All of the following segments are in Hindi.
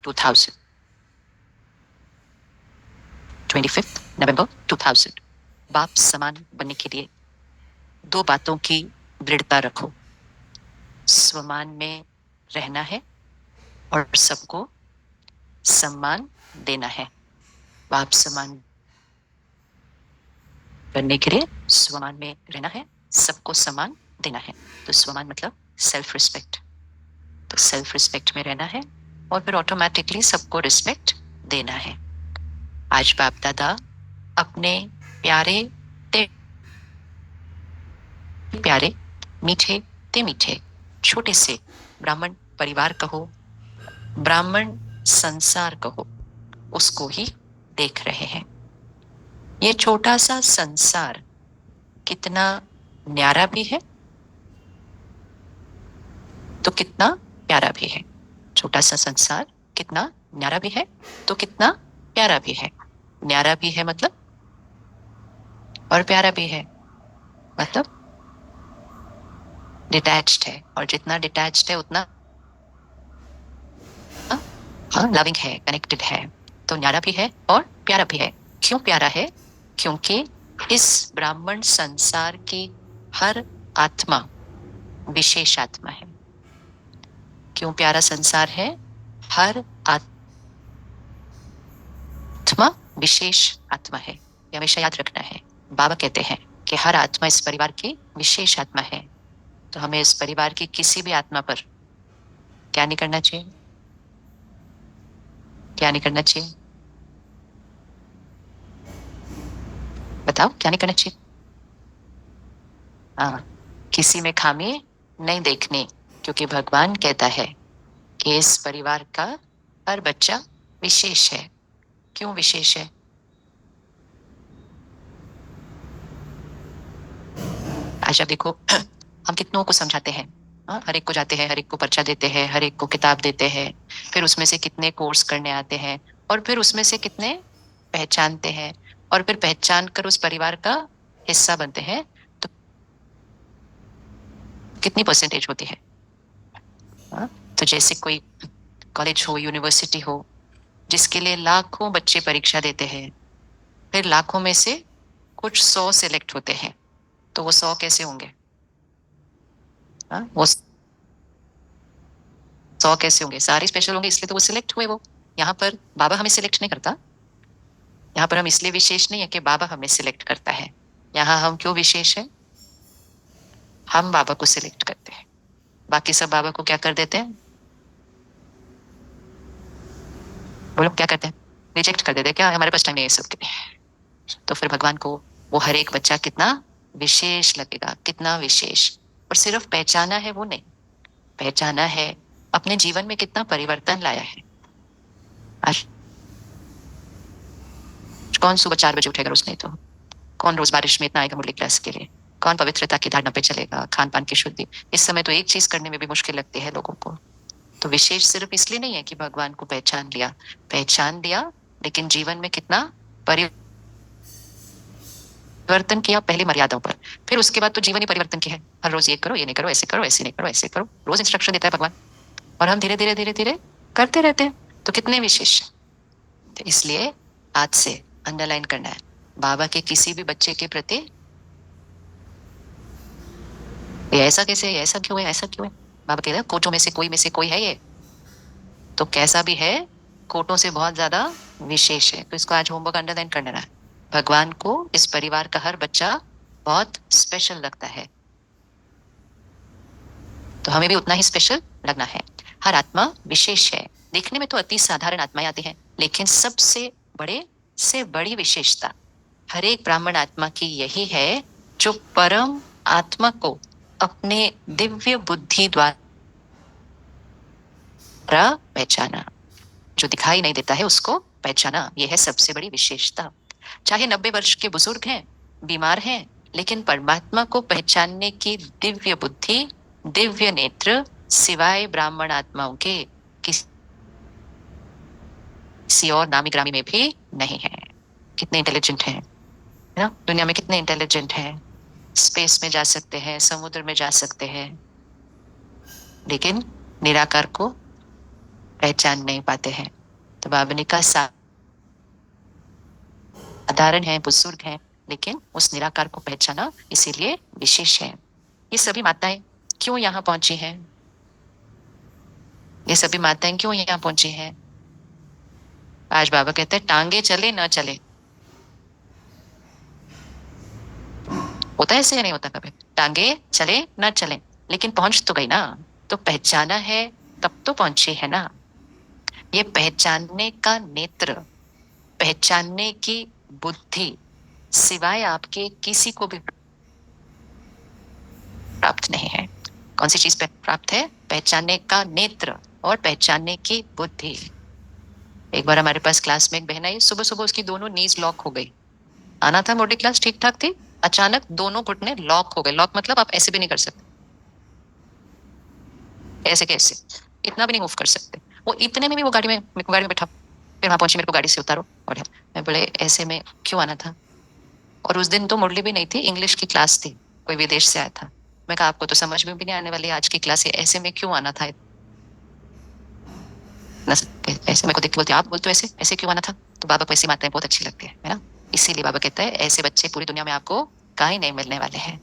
2000 25 नवंबर 2000। बाप समान बनने के लिए दो बातों की दृढ़ता रखो। स्वमान में रहना है और सबको सम्मान देना है। बाप समान बनने के लिए स्वमान में रहना है, सबको सम्मान देना है। तो स्वमान मतलब सेल्फ रिस्पेक्ट। तो सेल्फ रिस्पेक्ट में रहना है और फिर ऑटोमेटिकली सबको रिस्पेक्ट देना है। आज बाप दादा अपने प्यारे ते प्यारे, मीठे ते मीठे, छोटे से ब्राह्मण परिवार कहो, ब्राह्मण संसार कहो, उसको ही देख रहे हैं। ये छोटा सा संसार कितना न्यारा भी है तो कितना प्यारा भी है। छोटा सा संसार कितना न्यारा भी है तो कितना प्यारा भी है। न्यारा भी है मतलब और प्यारा भी है मतलब डिटैच्ड है, और जितना डिटैच्ड है उतना लविंग है, कनेक्टेड है। तो न्यारा भी है और प्यारा भी है। क्यों प्यारा है? क्योंकि इस ब्राह्मण संसार की हर आत्मा विशेष आत्मा है। क्यों प्यारा संसार है? हर आत्मा विशेष आत्मा है। ये हमेशा याद रखना है। बाबा कहते हैं कि हर आत्मा इस परिवार की विशेष आत्मा है। तो हमें इस परिवार की किसी भी आत्मा पर क्या नहीं करना चाहिए? क्या नहीं करना चाहिए? बताओ, क्या नहीं करना चाहिए? हाँ, किसी में खामी नहीं देखनी, क्योंकि भगवान कहता है कि इस परिवार का हर बच्चा विशेष है। क्यों विशेष है? आज आप देखो, हम कितनों को समझाते हैं। हर एक को जाते हैं, हर एक को पर्चा देते हैं, हर एक को किताब देते हैं, फिर उसमें से कितने कोर्स करने आते हैं, और फिर उसमें से कितने पहचानते हैं, और फिर पहचान कर उस परिवार का हिस्सा बनते हैं। तो कितनी परसेंटेज होती है? तो जैसे कोई कॉलेज हो, यूनिवर्सिटी हो, जिसके लिए लाखों बच्चे परीक्षा देते हैं, फिर लाखों में से कुछ 100 सिलेक्ट होते हैं। तो वो 100 कैसे होंगे? वो 100 कैसे होंगे? सारे स्पेशल होंगे, इसलिए तो वो सिलेक्ट हुए। वो यहाँ पर बाबा हमें सिलेक्ट नहीं करता। यहाँ पर हम इसलिए विशेष नहीं है कि बाबा हमें सिलेक्ट करता है। यहाँ हम क्यों विशेष है? हम बाबा को सिलेक्ट करते हैं। बाकी सब बाबा को क्या कर देते हैं? बोलो, क्या करते हैं? रिजेक्ट कर देते हैं। क्या हमारे पास टाइम नहीं है सबके लिए? तो फिर भगवान को वो हर एक बच्चा कितना विशेष लगेगा, कितना विशेष। और सिर्फ पहचाना है वो नहीं, पहचाना है अपने जीवन में कितना परिवर्तन लाया है। आज कौन सुबह 4 बजे उठेगा? रोज नहीं तो। कौन रोज बारिश में इतना आएगा मुरली क्लास के लिए? कौन पवित्रता की धारणा पे चलेगा, खान पान की शुद्धि? इस समय तो एक चीज करने में भी मुश्किल लगती है लोगों को। तो विशेष सिर्फ इसलिए नहीं है कि भगवान को पहचान लिया, लेकिन जीवन में कितना परिवर्तन किया। पहले मर्यादाओं पर, फिर उसके बाद तो जीवन ही परिवर्तन की है। हर रोज ये करो, ये नहीं करो, ऐसे करो, ऐसे नहीं करो, ऐसे करो। रोज इंस्ट्रक्शन देता है भगवान, और हम धीरे धीरे धीरे धीरे करते रहते हैं। तो कितने विशेष। तो इसलिए आज से अंडरलाइन करना है, बाबा के किसी भी बच्चे के प्रति ये ऐसा कैसे, ये ऐसा क्यों है, ऐसा क्यों है? बाबा कह रहे हैं कोटों में से कोई है ये, तो कैसा भी है, कोटों से बहुत ज्यादा विशेष है। तो इसको आज होमवर्क अंडरलाइन करना है। भगवान को इस परिवार का हर बच्चा बहुत स्पेशल लगता है, तो हमें भी उतना ही स्पेशल लगना है। हर आत्मा विशेष है। देखने में तो अति साधारण आत्माएं आती हैं, लेकिन सबसे बड़े से बड़ी विशेषता हर एक ब्राह्मण आत्मा की यही है, जो परम आत्मा को अपने दिव्य बुद्धि द्वारा पहचाना। जो दिखाई नहीं देता है उसको पहचाना, यह है सबसे बड़ी विशेषता। चाहे 90 वर्ष के बुजुर्ग हैं, बीमार हैं, लेकिन परमात्मा को पहचानने की दिव्य बुद्धि, दिव्य नेत्र सिवाय ब्राह्मण आत्माओं के किसी और नामी ग्रामी में भी नहीं है। कितने इंटेलिजेंट हैं ना, दुनिया में कितने इंटेलिजेंट हैं। स्पेस में जा सकते हैं, समुद्र में जा सकते हैं, लेकिन निराकार को पहचान नहीं पाते हैं। तो बाबा ने कहा साधारण है, बुजुर्ग है, लेकिन उस निराकार को पहचाना इसीलिए विशेष है। ये सभी माताएं क्यों यहाँ पहुंची हैं? ये सभी माताएं क्यों यहाँ पहुंची हैं? आज बाबा कहते हैं टांगे चले ना चले, होता है ऐसे या नहीं होता कभी? टांगे चले ना चले, लेकिन पहुंच तो गई ना। तो पहचाना है तब तो पहुंची है ना। ये पहचानने का नेत्र, पहचानने की बुद्धि सिवाय आपके किसी को भी प्राप्त नहीं है। कौन सी चीज पे प्राप्त है? पहचानने का नेत्र और पहचानने की बुद्धि। एक बार हमारे पास क्लास में एक बहन आई, सुबह सुबह उसकी दोनों नीज लॉक हो गई। आना था मोटी क्लास, ठीक ठाक थी, अचानक दोनों घुटने लॉक हो गए। लॉक मतलब आप ऐसे भी नहीं कर सकते, ऐसे कैसे, इतना भी नहीं मूव कर सकते। वो इतने में भी वो गाड़ी में, मेरे को गाड़ी में बैठा, फिर वहां पहुंची, मेरे को गाड़ी से उतारो। और मैं बोले ऐसे में क्यों आना था? और उस दिन तो मुरली भी नहीं थी, इंग्लिश की क्लास थी, कोई विदेश से आया था। मैं कहा आपको तो समझ में भी नहीं आने वाली आज की क्लास है, ऐसे में क्यों आना था? ऐसे मेरे को देख के बोलती आप बोलते ऐसे ऐसे क्यों आना था? तो बाबा को ऐसी माताएं बहुत अच्छी लगती है ना। इसीलिए बाबा कहता है ऐसे बच्चे पूरी दुनिया में आपको कहीं नहीं मिलने वाले हैं।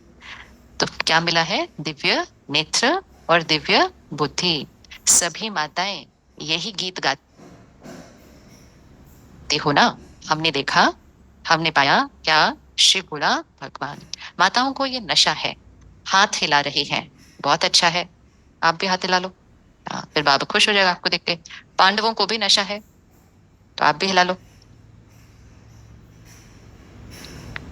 तो क्या मिला है? दिव्य नेत्र और दिव्य बुद्धि। सभी माताएं यही गीत गाती हो ना। हमने देखा, हमने पाया क्या? शिव बोला भगवान। माताओं को ये नशा है, हाथ हिला रही हैं, बहुत अच्छा है, आप भी हाथ हिला लो। फिर बाबा खुश हो जाएगा आपको देख के। पांडवों को भी नशा है, तो आप भी हिला लो।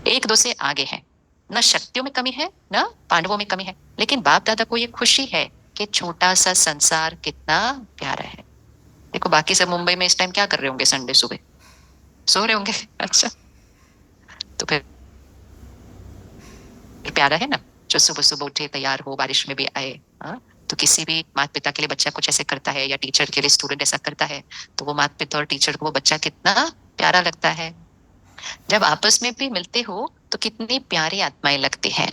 एक दो से आगे है, न शक्तियों में कमी है न पांडवों में कमी है, लेकिन बाप दादा को ये खुशी है कि छोटा सा संसार कितना प्यारा है। देखो बाकी सब मुंबई में इस टाइम क्या कर रहे होंगे? संडे सुबह सो रहे होंगे। अच्छा, तो फिर प्यारा है ना, जो सुबह सुबह उठे, तैयार हो, बारिश में भी आए। हाँ, तो किसी भी माता पिता के लिए बच्चा कुछ ऐसे करता है, या टीचर के लिए स्टूडेंट ऐसा करता है, तो वो माता पिता और टीचर को वो बच्चा कितना प्यारा लगता है। जब आपस में भी मिलते हो तो कितनी प्यारी आत्माएं लगती हैं।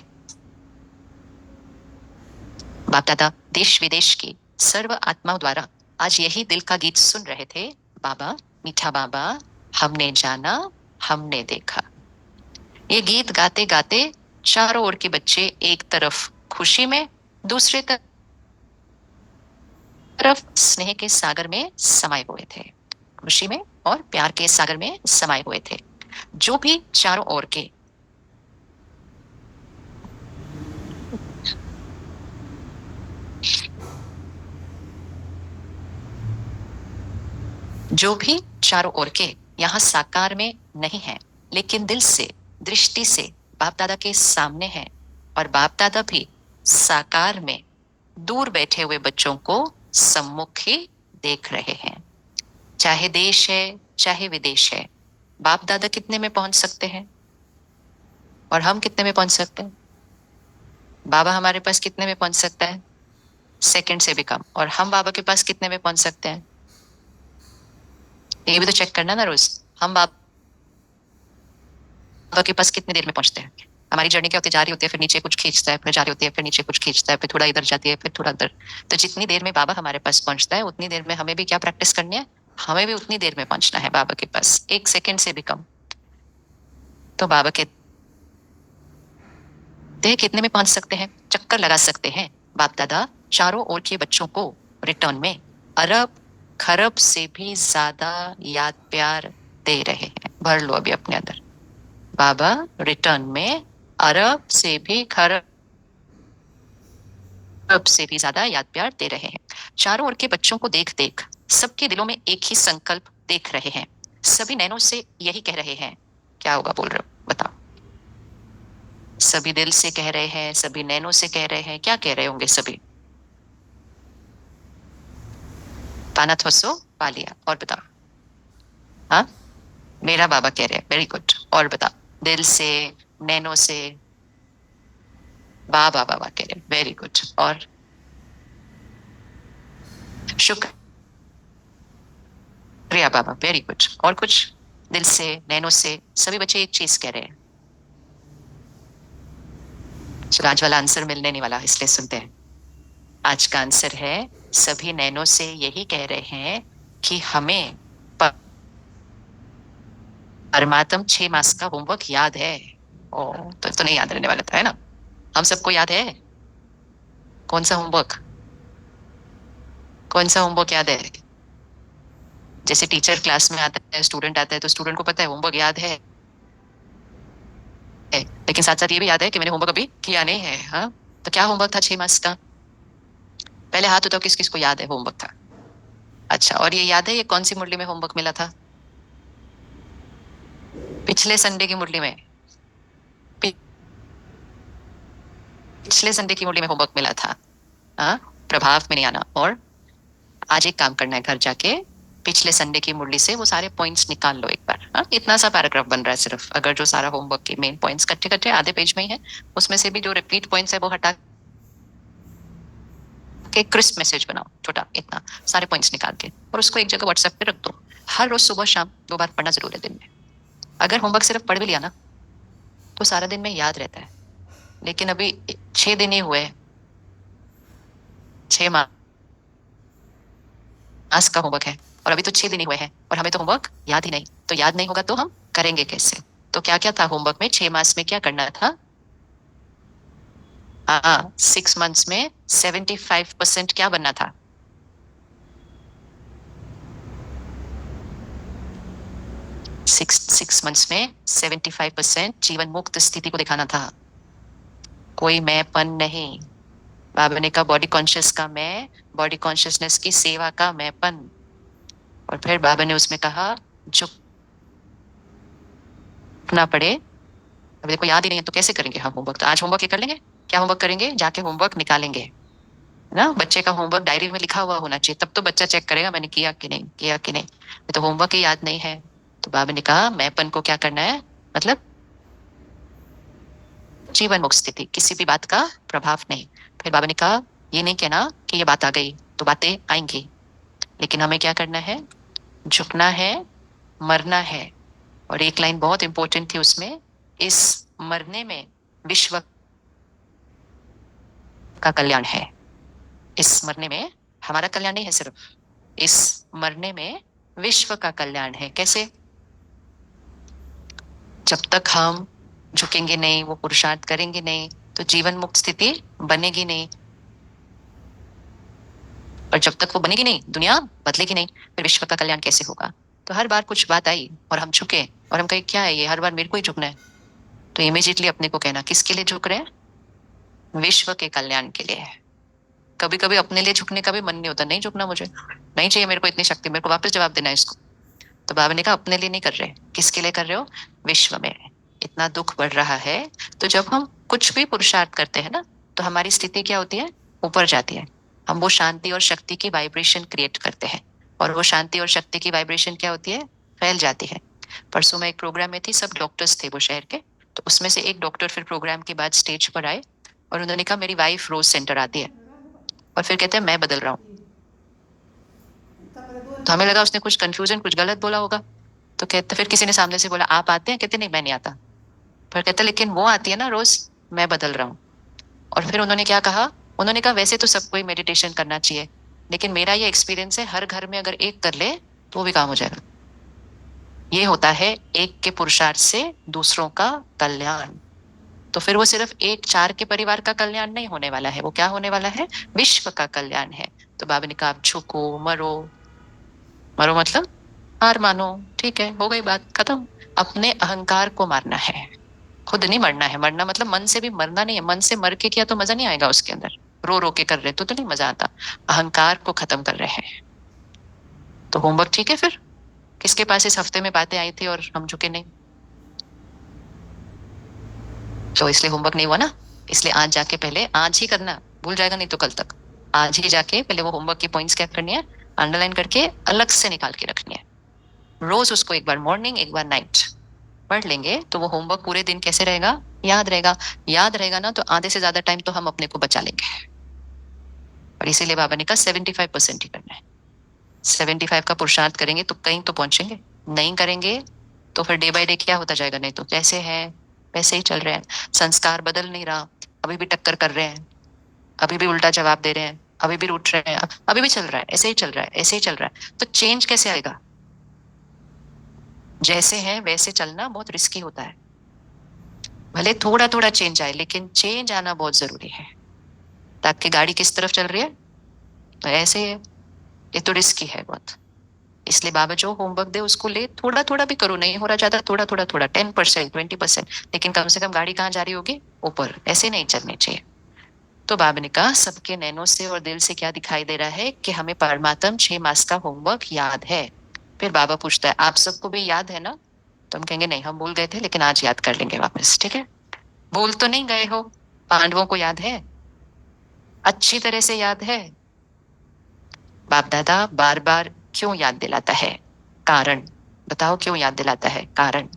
बाप दादा देश विदेश की सर्व आत्माओं द्वारा आज यही दिल का गीत सुन रहे थे। बाबा, मीठा बाबा, हमने जाना, हमने देखा। ये गीत गाते गाते चारों ओर के बच्चे एक तरफ खुशी में, दूसरे तरफ स्नेह के सागर में समाये हुए थे। खुशी में और प्यार के सागर में समाये हुए थे। जो भी चारों ओर के जो भी चारों ओर के यहाँ साकार में नहीं है, लेकिन दिल से, दृष्टि से बाप दादा के सामने है, और बाप दादा भी साकार में दूर बैठे हुए बच्चों को सम्मुख ही देख रहे हैं। चाहे देश है चाहे विदेश है, बाप दादा कितने में पहुंच सकते हैं और हम कितने में पहुंच सकते हैं? बाबा हमारे पास कितने में पहुंच सकता है? सेकंड से भी कम। और हम बाबा के पास कितने में पहुंच सकते हैं? ये भी तो चेक करना ना रोज। हम बाबा के पास कितनी देर में पहुंचते हैं? हमारी जर्नी क्या होती है? जा रही होती है, फिर नीचे कुछ खींचता है, फिर जा रही होती है, फिर नीचे कुछ खींचता है, फिर थोड़ा इधर जाती है, फिर थोड़ा उधर। तो जितनी देर में बाबा हमारे पास पहुंचता है, उतनी देर में हमें भी क्या प्रैक्टिस करनी है? हमें भी उतनी देर में पहुंचना है बाबा के पास, एक सेकंड से भी कम। तो बाबा कहते हैं कितने में पहुंच सकते हैं? चक्कर लगा सकते हैं। बाप दादा चारों ओर के बच्चों को रिटर्न में अरब खरब से भी ज्यादा याद प्यार दे रहे हैं। भर लो अभी अपने अंदर। बाबा रिटर्न में अरब से भी खरब से भी ज्यादा याद प्यार दे रहे हैं। चारों ओर के बच्चों को देख देख सबके दिलों में एक ही संकल्प देख रहे हैं। सभी नैनों से यही कह रहे हैं। क्या होगा बोल रहे हो? बताओ। सभी दिल से कह रहे हैं, सभी नैनों से कह रहे हैं। क्या कह रहे होंगे सभी? पाना थोसो पा लिया। और बताओ। हाँ, मेरा बाबा कह रहे हैं। Very good. और बताओ। दिल से, नैनों से, बाबा बाबा कह रहे हैं। Very good. और शुक्रिया बाबा। Very good. और कुछ? दिल से, नैनों से सभी बच्चे एक चीज कह रहे हैं। चलो आज वाला आंसर मिलने नहीं वाला, इसलिए सुनते हैं। आज का आंसर है सभी नैनों से यही कह रहे हैं कि हमें परमात्म 6 मास का होमवर्क याद है। ओ, तो नहीं याद रहने वाला था, है ना? हम सबको याद है? कौन सा होमवर्क? कौन सा होमवर्क याद है? जैसे टीचर क्लास में आता है, स्टूडेंट आता है, तो स्टूडेंट को पता है होमवर्क याद है, लेकिन साथ साथ ये भी याद है कि मैंने होमवर्क अभी किया नहीं है। हाँ, तो क्या होमवर्क था 6 मास का? पहले हाथ उठाओ, किस किस को याद है होमवर्क था? अच्छा, और ये याद है ये कौन सी मुरली में होमवर्क मिला था? पिछले संडे की मुरली में। पिछले संडे की मुरली में होमवर्क मिला था। हाँ, प्रभाव में नहीं आना। और आज एक काम करना है, घर जाके पिछले संडे की मुरली से वो सारे पॉइंट्स निकाल लो एक बार। हाँ, इतना सा पैराग्राफ बन रहा है सिर्फ, अगर जो सारा होमवर्क के मेन पॉइंट्स कट्टे कट्टे आधे पेज में ही है, उसमें से भी जो रिपीट पॉइंट्स है वो हटा के क्रिस्प मैसेज बनाओ, छोटा इतना, सारे पॉइंट्स निकाल के, और उसको एक जगह व्हाट्सएप पे रख दो। हर रोज सुबह शाम 2 बार पढ़ना जरूर है दिन में। अगर होमवर्क सिर्फ पढ़ भी लिया ना, तो सारा दिन में याद रहता है। लेकिन अभी 6 दिन ही हुए, 6 मास का होमवर्क है, और अभी तो 6 दिन ही हुए हैं, और हमें तो होमवर्क याद ही नहीं। तो याद नहीं होगा तो हम करेंगे कैसे? तो क्या क्या था होमवर्क में? 6 मास में क्या करना था? हाँ, 6 मंथ्स में 75% क्या बनना था? सिक्स मंथ्स में 75% जीवन मुक्त स्थिति को दिखाना था। कोई मैंपन नहीं। बाबा ने कहा बॉडी कॉन्शियस का मैं, बॉडी कॉन्शियसनेस की सेवा का मैंपन। और फिर बाबा ने उसमें कहा झुकना पड़े। अभी देखो याद ही नहीं है तो कैसे करेंगे हम होमवर्क? तो आज होमवर्क ये कर लेंगे। क्या होमवर्क करेंगे? जाके होमवर्क निकालेंगे, है ना? बच्चे का होमवर्क डायरी में लिखा हुआ होना चाहिए, तब तो बच्चा चेक करेगा मैंने किया कि नहीं, किया कि नहीं। तो होमवर्क ही याद नहीं है। तो बाबा ने कहा मैंपन को क्या करना है, मतलब जीवन मुक्त स्थिति, किसी भी बात का प्रभाव नहीं। फिर बाबा ने कहा ये नहीं कहना कि ये बात आ गई तो बातें आएंगी, लेकिन हमें क्या करना है? झुकना है, मरना है। और एक लाइन बहुत इंपॉर्टेंट थी उसमें, इस मरने में विश्व का कल्याण है। इस मरने में हमारा कल्याण नहीं है सिर्फ, इस मरने में विश्व का कल्याण है। कैसे? जब तक हम झुकेंगे नहीं, वो पुरुषार्थ करेंगे नहीं, तो जीवन मुक्त स्थिति बनेगी नहीं। और जब तक वो बनेगी नहीं, दुनिया बदलेगी नहीं, फिर विश्व का कल्याण कैसे होगा? तो हर बार कुछ बात आई और हम झुके, और हम कहे क्या है ये, हर बार मेरे को ही झुकना है। तो इमीजिएटली अपने को कहना किसके लिए झुक रहे हैं? विश्व के कल्याण के लिए। कभी कभी अपने लिए झुकने का भी मन नहीं होता, नहीं झुकना मुझे, नहीं चाहिए मेरे को इतनी शक्ति, मेरे को वापस जवाब देना है इसको। तो बाबा ने कहा अपने लिए नहीं कर रहे, किसके लिए कर रहे हो? विश्व में इतना दुख बढ़ रहा है। तो जब हम कुछ भी पुरुषार्थ करते हैं ना, तो हमारी स्थिति क्या होती है? ऊपर जाती है। हम वो शांति और शक्ति की वाइब्रेशन क्रिएट करते हैं, और वो शांति और शक्ति की वाइब्रेशन क्या होती है? फैल जाती है। परसों मैं एक प्रोग्राम में थी, सब डॉक्टर्स थे वो शहर के। तो उसमें से एक डॉक्टर फिर प्रोग्राम के बाद स्टेज पर आए, और उन्होंने कहा मेरी वाइफ रोज सेंटर आती है, और फिर कहते हैं मैं बदल रहा हूँ। तो हमें लगा उसने कुछ कंफ्यूजन, कुछ गलत बोला होगा। तो कहते, फिर किसी ने सामने से बोला आप आते हैं? कहते नहीं मैं नहीं आता। फिर कहते लेकिन वो आती है ना रोज, मैं बदल रहा हूँ। और फिर उन्होंने क्या कहा? उन्होंने कहा वैसे तो सबको ही मेडिटेशन करना चाहिए, लेकिन मेरा ये एक्सपीरियंस है हर घर में अगर एक कर ले तो वो भी काम हो जाएगा। ये होता है एक के पुरुषार्थ से दूसरों का कल्याण। तो फिर वो सिर्फ एक 4 के परिवार का कल्याण नहीं होने वाला है, वो क्या होने वाला है? विश्व का कल्याण है। तो बाबा ने कहा आप झुको, मरो। मरो मतलब हार मानो, ठीक है, हो गई बात खत्म। अपने अहंकार को मारना है, खुद नहीं मरना है। मरना मतलब मन से भी मरना नहीं है, मन से मर के किया तो मजा नहीं आएगा उसके अंदर। रो रो के कर रहे तो नहीं मजा आता। अहंकार को खत्म कर रहे हैं। तो होमवर्क ठीक है फिर। किसके पास इस हफ्ते में बातें आई थी और हम झुके नहीं? तो इसलिए होमवर्क नहीं हुआ ना। इसलिए आज जाके पहले, आज ही करना, भूल जाएगा नहीं तो कल तक। आज ही जाके पहले वो होमवर्क की पॉइंट्स क्या करनी है, अंडरलाइन करके अलग से निकाल के रखनी है। रोज उसको एक बार मॉर्निंग एक बार नाइट पढ़ लेंगे, तो वो होमवर्क पूरे दिन कैसे रहेगा? याद रहेगा। याद रहेगा ना, तो आधे से ज्यादा टाइम तो हम अपने को बचा लेंगे। और इसीलिए बाबा ने कहा 75% ही करना है। 75 का पुरुषार्थ करेंगे तो कहीं तो पहुंचेंगे। नहीं करेंगे तो फिर डे बाय डे क्या होता जाएगा? नहीं तो जैसे है वैसे ही चल रहे हैं। संस्कार बदल नहीं रहा, अभी भी टक्कर कर रहे हैं, अभी भी उल्टा जवाब दे रहे हैं। अभी भी रूठ रहे हैं, अभी भी चल रहा है, ऐसे ही चल रहा है, ऐसे ही चल रहा है, तो चेंज कैसे आएगा? जैसे है वैसे चलना बहुत रिस्की होता है। भले थोड़ा थोड़ा चेंज आए, लेकिन चेंज आना बहुत जरूरी है, ताकि गाड़ी किस तरफ चल रही है, तो ऐसे ही है। ये तो रिस्की है बहुत। इसलिए बाबा जो होमवर्क दे उसको ले, थोड़ा थोड़ा भी करो, नहीं हो रहा ज्यादा, थोड़ा थोड़ा थोड़ा, 10%, 20%, लेकिन कम से कम गाड़ी कहाँ जा रही होगी? ऊपर। ऐसे नहीं चलनी चाहिए। तो बाबा ने कहा सबके नैनों से और दिल से क्या दिखाई दे रहा है कि हमें परमात्म 6 मास का होमवर्क याद है। फिर बाबा पूछता है आप सबको भी याद है ना? तो हम कहेंगे नहीं, हम भूल गए थे, लेकिन आज याद कर लेंगे वापस, ठीक है? भूल तो नहीं गए हो? पांडवों को याद है? अच्छी तरह से याद है? बाप दादा बार बार क्यों याद दिलाता है? कारण बताओ, क्यों याद दिलाता है? कारण।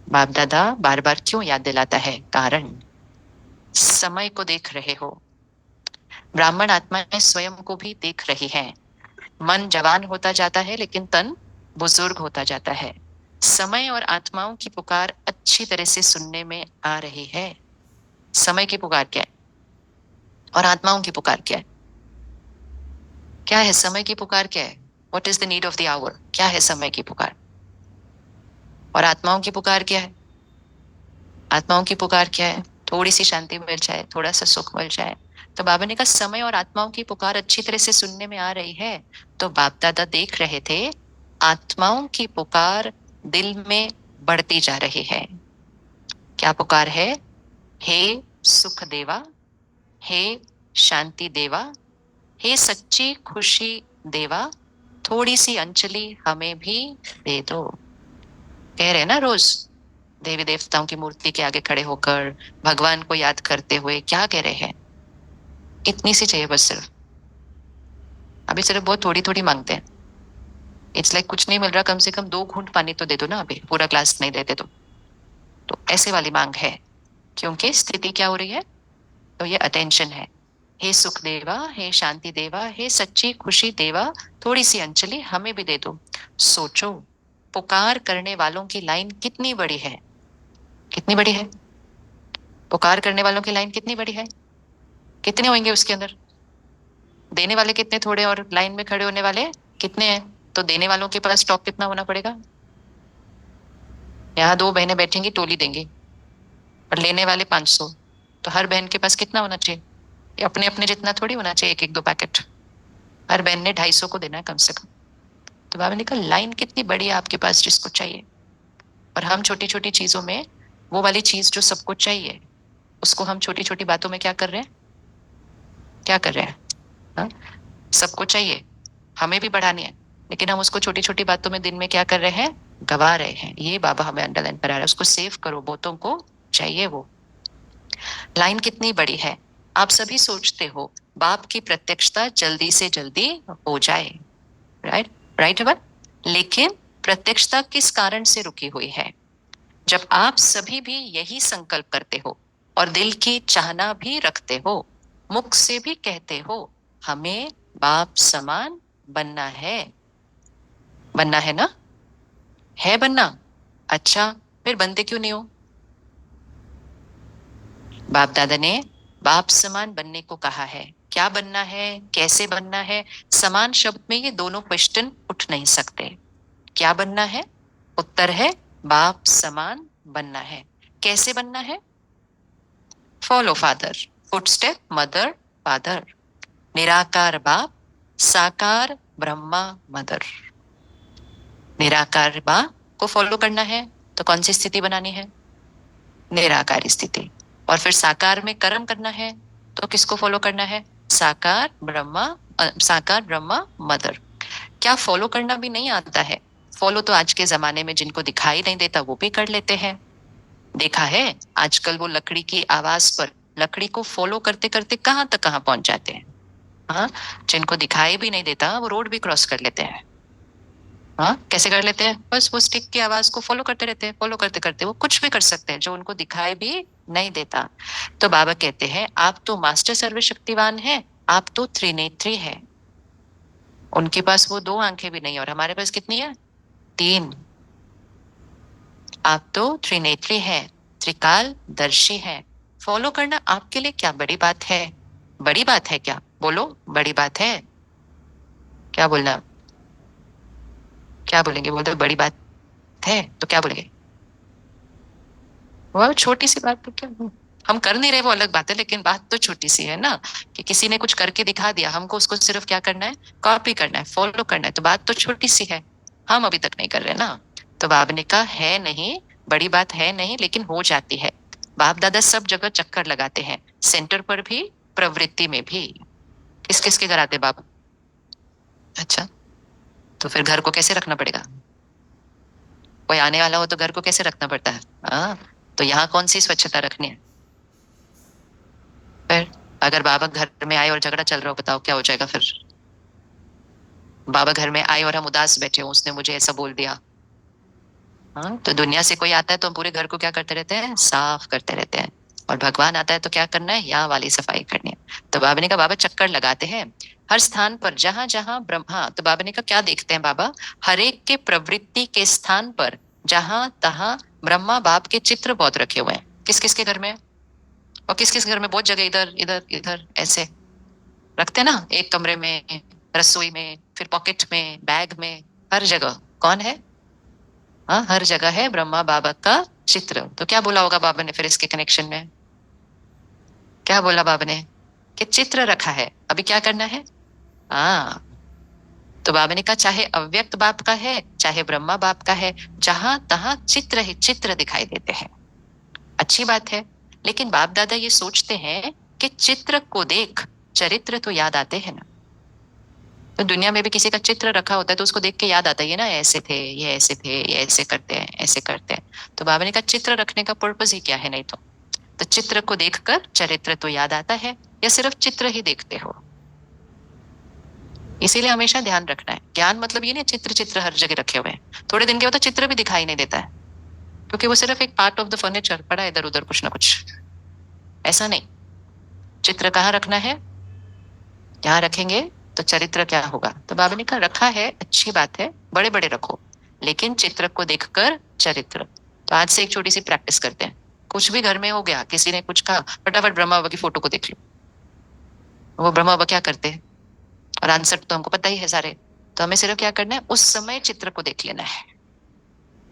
बाप दादा बार बार क्यों याद दिलाता है? कारण। समय को देख रहे हो, ब्राह्मण आत्माएं स्वयं को भी देख रही हैं। मन जवान होता जाता है, लेकिन तन बुजुर्ग होता जाता है। समय और आत्माओं की पुकार अच्छी तरह से सुनने में आ रही है। समय की पुकार क्या है और आत्माओं की पुकार क्या है? क्या है समय की पुकार? क्या है? What is the need of the hour? क्या है समय की पुकार? और आत्माओं की पुकार क्या है? आत्माओं की पुकार क्या है? थोड़ी सी शांति मिल जाए, थोड़ा सा सुख मिल जाए। तो बाबा ने कहा समय और आत्माओं की पुकार अच्छी तरह से सुनने में आ रही है। तो बाप दादा देख रहे थे आत्माओं की पुकार दिल में बढ़ती जा रही है। क्या पुकार है? हे सुख देवा, हे शांति देवा, हे सच्ची खुशी देवा, थोड़ी सी अंजलि हमें भी दे दो। कह रहे हैं ना रोज, देवी देवताओं की मूर्ति के आगे खड़े होकर भगवान को याद करते हुए क्या कह रहे हैं? इतनी सी चाहिए बस सिर्फ। अभी सिर्फ बहुत थोड़ी थोड़ी मांगते हैं। इट्स लाइक कुछ नहीं मिल रहा, कम से कम 2 घूंट पानी तो दे दो ना, अभी पूरा ग्लास नहीं देते तो ऐसे वाली मांग है। क्योंकि स्थिति क्या हो रही है? तो ये अटेंशन है। हे सुख देवा, हे शांति देवा, हे सच्ची खुशी देवा, थोड़ी सी अंजलि हमें भी दे दो। सोचो, पुकार करने वालों की लाइन कितनी बड़ी है? कितनी बड़ी है? पुकार करने वालों की लाइन कितनी बड़ी है? कितने होंगे उसके अंदर? देने वाले कितने थोड़े और लाइन में खड़े होने वाले कितने हैं? तो देने वालों के पास स्टॉक कितना होना पड़ेगा? यहाँ 2 बहनें बैठेंगी, टोली देंगी, और लेने वाले 500। तो हर बहन के पास कितना होना चाहिए? ये अपने अपने जितना थोड़ी होना चाहिए, एक एक 2 पैकेट। हर बहन ने 250 को देना है कम से कम। तो बाबा ने कहा लाइन कितनी बड़ी है आपके पास जिसको चाहिए। और हम छोटी छोटी चीजों में, वो वाली चीज जो सबको चाहिए, उसको हम छोटी छोटी बातों में क्या कर रहे हैं? क्या कर रहे हैं? हाँ? सबको चाहिए, हमें भी बढ़ानी है, लेकिन हम उसको छोटी छोटी बातों में दिन में क्या कर रहे हैं? गवा रहे हैं। ये बाबा हमें अंडरलाइन करा रहा है, उसको सेव करो, बहुतों को चाहिए वो। लाइन कितनी बड़ी है। आप सभी सोचते हो बाप की प्रत्यक्षता जल्दी से जल्दी हो जाए, राइट? राइट है बात? लेकिन प्रत्यक्षता किस कारण से रुकी हुई है? जब आप सभी भी यही संकल्प करते हो और दिल की चाहना भी रखते हो, मुख से भी कहते हो हमें बाप समान बनना है। बनना है ना? है बनना? अच्छा, फिर बनते क्यों नहीं हो? बाप दादा ने बाप समान बनने को कहा है। क्या बनना है, कैसे बनना है? समान शब्द में ये दोनों क्वेश्चन उठ नहीं सकते। क्या बनना है? उत्तर है बाप समान बनना है। कैसे बनना है? Follow father, footstep mother father, निराकार बाप, साकार ब्रह्मा मदर। निराकार बाप को फॉलो करना है तो कौन सी स्थिति बनानी है? निराकार स्थिति। और फिर साकार में कर्म करना है तो किसको फॉलो करना है? साकार ब्रह्मा, साकार ब्रह्मा मदर। क्या फॉलो करना भी नहीं आता है? फॉलो तो आज के जमाने में जिनको दिखाई नहीं देता वो भी कर लेते हैं। देखा है आजकल वो लकड़ी की आवाज पर, लकड़ी को फॉलो करते करते कहां तक कहां पहुंच जाते हैं। हाँ, जिनको दिखाई भी नहीं देता वो रोड भी क्रॉस कर लेते हैं। हाँ, कैसे कर लेते हैं? बस वो स्टिक की आवाज को फॉलो करते रहते हैं, फॉलो करते करते वो कुछ भी कर सकते हैं जो उनको दिखाई भी नहीं देता। तो बाबा कहते हैं आप तो मास्टर सर्वशक्तिवान है, आप तो त्रिनेत्री है। उनके पास वो 2 आंखें भी नहीं, और हमारे पास कितनी है? 3। आप तो त्रिनेत्री है, त्रिकाल दर्शी है। फॉलो करना आपके लिए क्या बड़ी बात है? बड़ी बात है क्या? बोलो, बड़ी बात है। क्या बोलना, क्या बोलेंगे? बोलते बड़ी बात है तो क्या बोलेंगे? वह छोटी सी बात तो क्या, हम कर नहीं रहे वो अलग बात है, लेकिन बात तो छोटी सी है ना, कि किसी ने कुछ करके दिखा दिया, हमको उसको सिर्फ क्या करना है? कॉपी करना है, फॉलो करना है, तो बात तो छोटी सी है। हम अभी तक नहीं कर रहे ना। तो बाप ने कहा है नहीं, बड़ी बात है नहीं, लेकिन हो जाती है। बाप दादा सब जगह चक्कर लगाते हैं, सेंटर पर भी, प्रवृत्ति में भी। किस किस के घर आते बाप? अच्छा, तो फिर घर को कैसे रखना पड़ेगा? कोई आने वाला हो तो घर को कैसे रखना पड़ता है? हाँ, तो यहाँ कौन सी स्वच्छता रखनी है? फिर अगर बाबा घर में आए और झगड़ा चल रहा हो, बताओ क्या हो जाएगा फिर? बाबा घर में आए और हम उदास बैठे हो, उसने मुझे ऐसा बोल दिया। हाँ, तो दुनिया से कोई आता है तो हम पूरे घर को क्या करते रहते हैं? साफ करते रहते हैं। और भगवान आता है तो क्या करना है? यहाँ वाली सफाई करनी है। तो बाबा ने कहा बाबा चक्कर लगाते हैं हर स्थान पर, जहां जहां ब्रह्मा, तो बाबा ने कहा क्या देखते हैं बाबा? हर एक के प्रवृत्ति के स्थान पर जहां तहां ब्रह्मा बाप के चित्र बहुत रखे हुए हैं। किस किस के घर में? और किस किस घर में? बहुत जगह, इधर इधर इधर ऐसे रखते हैं ना, एक कमरे में, रसोई में, फिर पॉकेट में, बैग में, हर जगह कौन है? हाँ, हर जगह है ब्रह्मा बाबा का चित्र। तो क्या बोला होगा बाबा ने फिर इसके कनेक्शन में? क्या बोला बाबा ने? कि चित्र रखा है, अभी क्या करना है? हाँ, तो बाबा ने कहा चाहे अव्यक्त बाप का है, चाहे ब्रह्मा बाप का है, जहां तहां चित्र ही चित्र दिखाई देते हैं। अच्छी बात है, लेकिन बाप दादा ये सोचते हैं कि चित्र को देख चरित्र तो याद आते हैं ना। तो दुनिया में भी किसी का चित्र रखा होता है तो उसको देख के याद आता है, ये ना ऐसे थे, ये ऐसे थे, ये ऐसे करते हैं, ऐसे करते हैं। तो बाबा ने कहा चित्र रखने का पर्पज ही क्या है? नहीं तो चित्र को देखकर चरित्र तो याद आता है, या सिर्फ चित्र ही देखते हो? इसीलिए हमेशा ध्यान रखना है, ज्ञान मतलब ये नहीं चित्र चित्र हर जगह रखे हुए हैं। थोड़े दिन के बाद तो चित्र भी दिखाई नहीं देता है, क्योंकि वो सिर्फ एक पार्ट ऑफ द फर्नीचर पड़ा है इधर उधर कुछ ना कुछ। ऐसा नहीं, चित्र कहाँ रखना है? यहाँ रखेंगे तो चरित्र क्या होगा? तो बाबा ने कहा रखा है, अच्छी बात है, बड़े बड़े रखो, लेकिन चित्र को देखकर चरित्र। तो आज से एक छोटी सी प्रैक्टिस करते हैं। कुछ भी घर में हो गया, किसी ने कुछ कहा, फटाफट ब्रह्मा बाबा की फोटो को देख लो। वो ब्रह्मा बाबा क्या करते हैं, और आंसर तो हमको पता ही है सारे। तो हमें सिर्फ क्या करना है? उस समय चित्र को देख लेना है,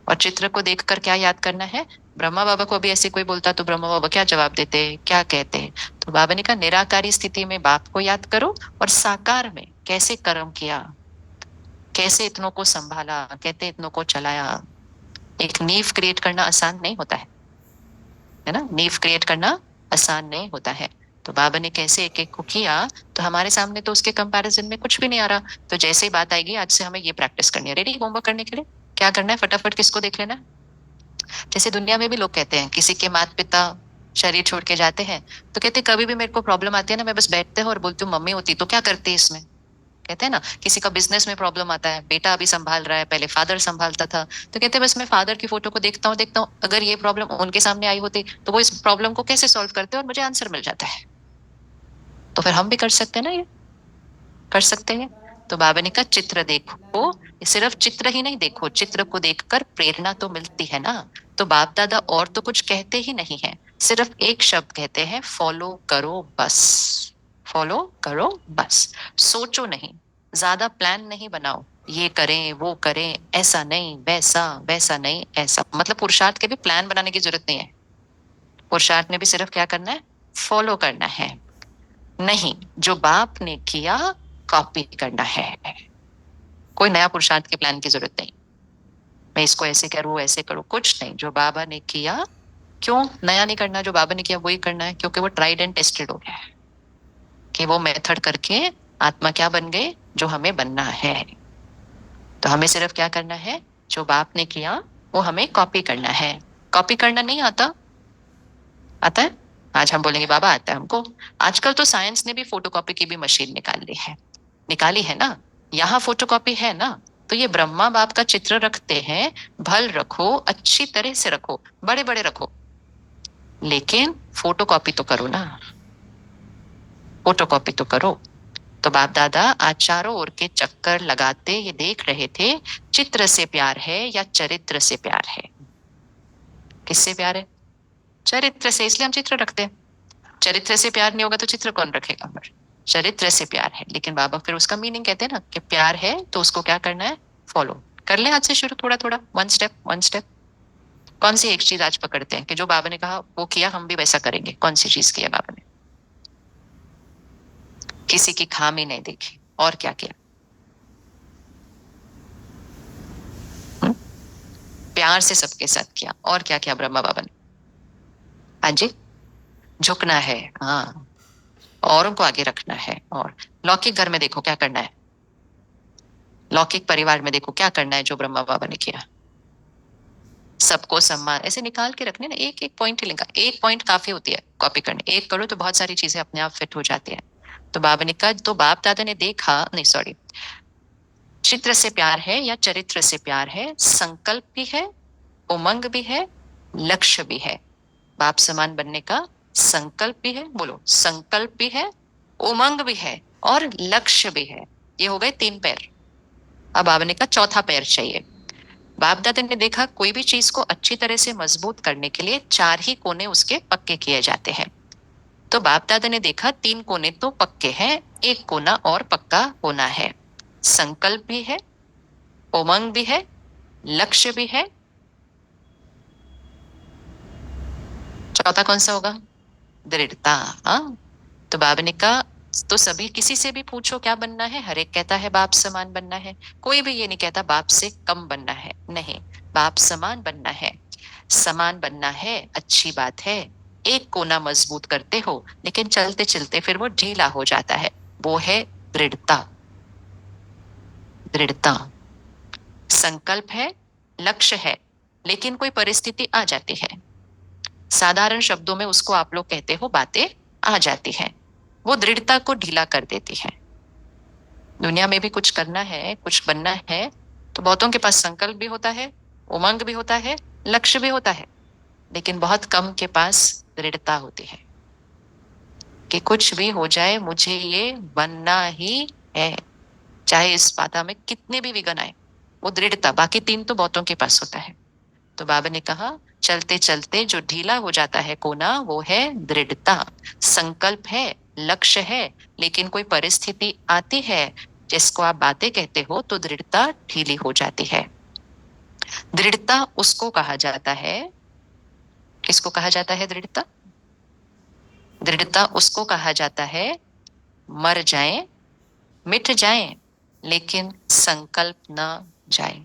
और चित्र को देखकर क्या याद करना है? ब्रह्मा बाबा को अभी ऐसे कोई बोलता तो ब्रह्मा बाबा क्या जवाब देते, क्या कहते? तो बाबा ने कहा निराकारी स्थिति में बाप को याद करो, और साकार में कैसे कर्म किया, कैसे इतनों को संभाला, कैसे इतनों को चलाया। एक नींव क्रिएट करना आसान नहीं होता है ना? नींव क्रिएट करना आसान नहीं होता है। तो बाबा ने कैसे एक एक को किया, तो हमारे सामने तो उसके कंपैरिजन में कुछ भी नहीं आ रहा। तो जैसे ही बात आएगी, आज से हमें ये प्रैक्टिस करनी है। रेडी होमवर्क करने के लिए? क्या करना है? फटाफट किसको देख लेना है? जैसे दुनिया में भी लोग कहते हैं, किसी के माता पिता शरीर छोड़ के जाते हैं, तो कहते हैं कभी भी मेरे को प्रॉब्लम आती है ना, मैं बस बैठते हूँ और बोलती हूँ मम्मी होती तो क्या करती इसमें। कहते हैं ना, किसी का बिजनेस में प्रॉब्लम आता है, बेटा अभी संभाल रहा है, पहले फादर संभालता था, तो कहते हैं बस मैं फादर की फोटो को देखता हूँ, अगर ये प्रॉब्लम उनके सामने आई होती तो वो इस प्रॉब्लम को कैसे सॉल्व करते और मुझे आंसर मिल जाता है। तो फिर हम भी कर सकते हैं ना, ये कर सकते हैं। तो बाबा ने कहा चित्र देखो, सिर्फ चित्र ही नहीं देखो, चित्र को देखकर प्रेरणा तो मिलती है ना। तो बाप दादा और तो कुछ कहते ही नहीं है, सिर्फ एक शब्द कहते हैं, फॉलो करो बस। फॉलो करो बस, सोचो नहीं, ज्यादा प्लान नहीं बनाओ, ये करें वो करें, ऐसा नहीं वैसा, वैसा नहीं ऐसा। मतलब पुरुषार्थ के भी प्लान बनाने की जरूरत नहीं है। पुरुषार्थ में भी सिर्फ क्या करना है? फॉलो करना है। नहीं, जो बाप ने किया कॉपी करना है। कोई नया पुरुषार्थ के प्लान की जरूरत नहीं, मैं इसको ऐसे करूँ ऐसे करूँ, कुछ नहीं। जो बाबा ने किया, क्यों नया नहीं करना? जो बाबा ने किया वही करना है, क्योंकि वो ट्राइड एंड टेस्टेड हो गया है, कि वो मेथड करके आत्मा क्या बन गए, जो हमें बनना है। तो हमें सिर्फ क्या करना है? जो बाप ने किया वो हमें कॉपी करना है। कॉपी करना नहीं आता? आता है? आज हम बोलेंगे बाबा आता है हमको। आजकल तो साइंस ने भी फोटोकॉपी की भी मशीन निकाल ली है, निकाली है ना। यहाँ फोटोकॉपी है ना, तो ये ब्रह्मा बाप का चित्र रखते हैं, भल रखो, अच्छी तरह से रखो, बड़े बड़े रखो, लेकिन फोटोकॉपी तो करो ना, फोटोकॉपी तो करो। तो बाप दादा आज चारों ओर के चक्कर लगाते ये देख रहे थे, चित्र से प्यार है या चरित्र से प्यार है? किससे प्यार है? चरित्र से, इसलिए हम चित्र रखते हैं। चरित्र से प्यार नहीं होगा तो चित्र कौन रखेगा फिर? चरित्र से प्यार है। लेकिन बाबा फिर उसका मीनिंग कहते हैं ना कि प्यार है तो उसको क्या करना है, फॉलो कर ले। आज से शुरू, थोड़ा थोड़ा, वन स्टेप वन स्टेप। कौन सी एक चीज आज पकड़ते हैं कि जो बाबा ने कहा वो किया, हम भी वैसा करेंगे? कौन सी चीज किया बाबा ने? किसी की खामी नहीं देखी, और क्या किया? हुँ? प्यार से सबके साथ किया, और क्या किया ब्रह्मा बाबा ने? हाँ जी, झुकना है, हाँ, औरों को आगे रखना है। और लौकिक घर में देखो क्या करना है, लौकिक परिवार में देखो क्या करना है जो ब्रह्मा बाबा ने किया। सबको सम्मान ऐसे निकाल के रखने ना, एक एक पॉइंट ही लिखा, एक पॉइंट काफी होती है कॉपी करने, एक करो तो बहुत सारी चीजें अपने आप फिट हो जाती है। तो बाबा ने कहा, तो बाप दादा ने देखा, नहीं सॉरी, चित्र से प्यार है या चरित्र से प्यार है, संकल्प भी है, उमंग भी है, लक्ष्य भी है। बाप समान बनने का संकल्प भी है, बोलो, संकल्प भी है, उमंग भी है, और लक्ष्य भी है। ये हो गए तीन पैर। अब बाबा ने कहा चौथा पैर चाहिए। बाप दादा ने देखा कोई भी चीज को अच्छी तरह से मजबूत करने के लिए चार ही कोने उसके पक्के किए जाते हैं। तो बाप दादा ने देखा तीन कोने तो पक्के हैं, एक कोना और पक्का होना है। संकल्प भी है, उमंग भी है, लक्ष्य भी है। चौथा कौन सा होगा? दृढ़ता। हाँ, तो बाबा ने कहा, तो सभी किसी से भी पूछो क्या बनना है, हर एक कहता है बाप समान बनना है। कोई भी ये नहीं कहता बाप से कम बनना है, नहीं, बाप समान बनना है। समान बनना है, अच्छी बात है। एक कोना मजबूत करते हो, लेकिन चलते चलते फिर वो ढीला हो जाता है, वो है दृढ़ता। दृढ़ता। संकल्प है, लक्ष्य है, लेकिन कोई परिस्थिति आ जाती है, साधारण शब्दों में उसको आप लोग कहते हो बातें आ जाती हैं, वो दृढ़ता को ढीला कर देती है। दुनिया में भी कुछ करना है, कुछ बनना है, तो बहुतों के पास संकल्प भी होता है, उमंग भी होता है, लक्ष्य भी होता है, लेकिन बहुत कम के पास दृढ़ता होती है कि कुछ भी हो जाए मुझे ये बनना ही है, चाहे इस बाधा में कितने भी विघ्न आए। वो दृढ़ता, बाकी तीन तो बहुतों के पास होता है। तो बाबा ने कहा चलते चलते जो ढीला हो जाता है कोना, वो है दृढ़ता। संकल्प है, लक्ष्य है, लेकिन कोई परिस्थिति आती है जिसको आप बातें कहते हो, तो दृढ़ता ढीली हो जाती है। दृढ़ता उसको कहा जाता है, किसको कहा जाता है दृढ़ता? दृढ़ता उसको कहा जाता है, मर जाए, मिट जाए, लेकिन संकल्प ना जाए।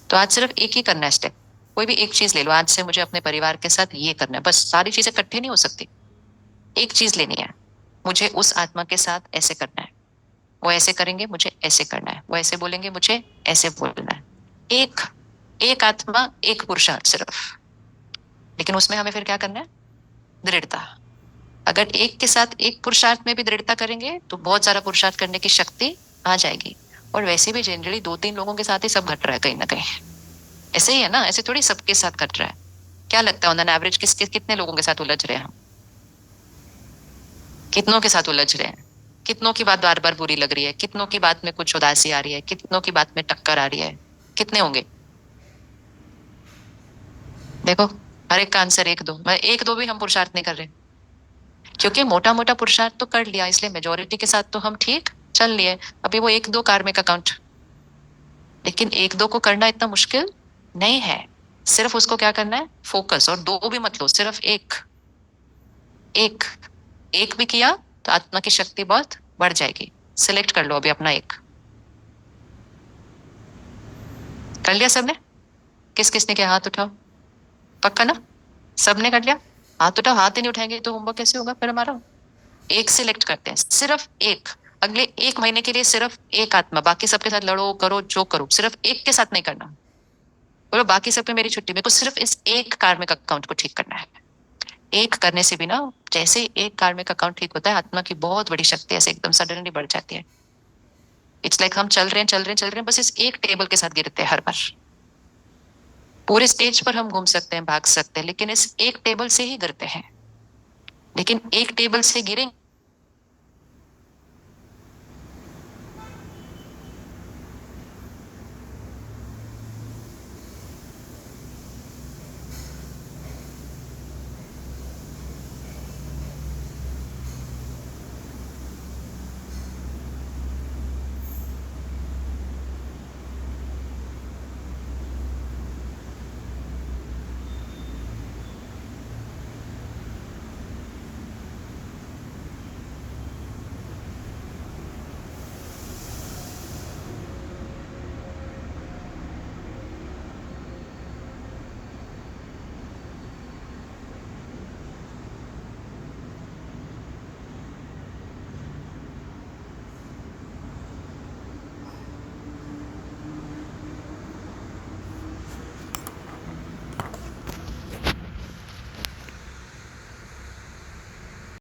तो आज सिर्फ एक ही करना है स्टेप। कोई भी एक चीज ले लो, आज से मुझे अपने परिवार के साथ ये करना है, बस सारी चीजें इकट्ठे नहीं हो सकती। एक चीज लेनी है, मुझे उस आत्मा के साथ ऐसे करना है, वो ऐसे करेंगे मुझे ऐसे करना है, वो ऐसे बोलेंगे मुझे ऐसे बोलना है। एक एक आत्मा, एक पुरुषार्थ सिर्फ, लेकिन उसमें हमें फिर क्या करना है? दृढ़ता। अगर एक के साथ एक पुरुषार्थ में भी दृढ़ता करेंगे तो बहुत सारा पुरुषार्थ करने की शक्ति आ जाएगी। और वैसे भी जनरली दो तीन लोगों के साथ ही सब घट रहा है कहीं ना कहीं, ऐसे ही है ना, ऐसे थोड़ी सबके साथ घट रहा है। क्या लगता है ऑन एन एवरेज कितने लोगों के साथ उलझ रहे हैं हम? कितनों के साथ उलझ रहे हैं? कितनों की बात बार बार बुरी लग रही है, कितनों की बात में कुछ उदासी आ रही है, कितनों की बात में टक्कर आ रही है? कितने होंगे? देखो, हर एक का आंसर एक दो, मैं एक दो भी हम पुरुषार्थ नहीं कर रहे, क्योंकि मोटा मोटा पुरुषार्थ तो कर लिया, इसलिए मेजोरिटी के साथ तो हम ठीक चल लिए। अभी वो एक दो कार्मिक अकाउंट, लेकिन एक दो को करना इतना मुश्किल नहीं है। सिर्फ उसको क्या करना है, फोकस। और दो भी मत लो, सिर्फ एक। एक एक भी किया तो आत्मा की शक्ति बहुत बढ़ जाएगी। सिलेक्ट कर लो अभी अपना एक। कर लिया सबने? किस किसने किया हाथ उठाओ, पक्का ना? सबने कर लिया? हाथ उठाओ। हाथ ही नहीं उठाएंगे तो होमवर्क कैसे होगा फिर हमारा? एक सिलेक्ट करते हैं, सिर्फ एक। अगले एक महीने के लिए सिर्फ एक आत्मा, बाकी सबके साथ लड़ो करो जो करो, सिर्फ एक के साथ नहीं करना। बोलो बाकी सब पे मेरी छुट्टी, मेरे को सिर्फ इस एक कार्मिक अकाउंट को ठीक करना है। एक करने से भी ना, जैसे ही एक कार्मिक अकाउंट ठीक होता है, आत्मा की बहुत बड़ी शक्ति ऐसे एकदम सडनली बढ़ जाती है। इट्स लाइक हम चल रहे हैं चल रहे हैं चल रहे हैं, बस इस एक टेबल के साथ गिरते हैं हर बार। पूरे स्टेज पर हम घूम सकते हैं, भाग सकते हैं, लेकिन इस एक टेबल से ही गिरते हैं। लेकिन एक टेबल से गिरेंगे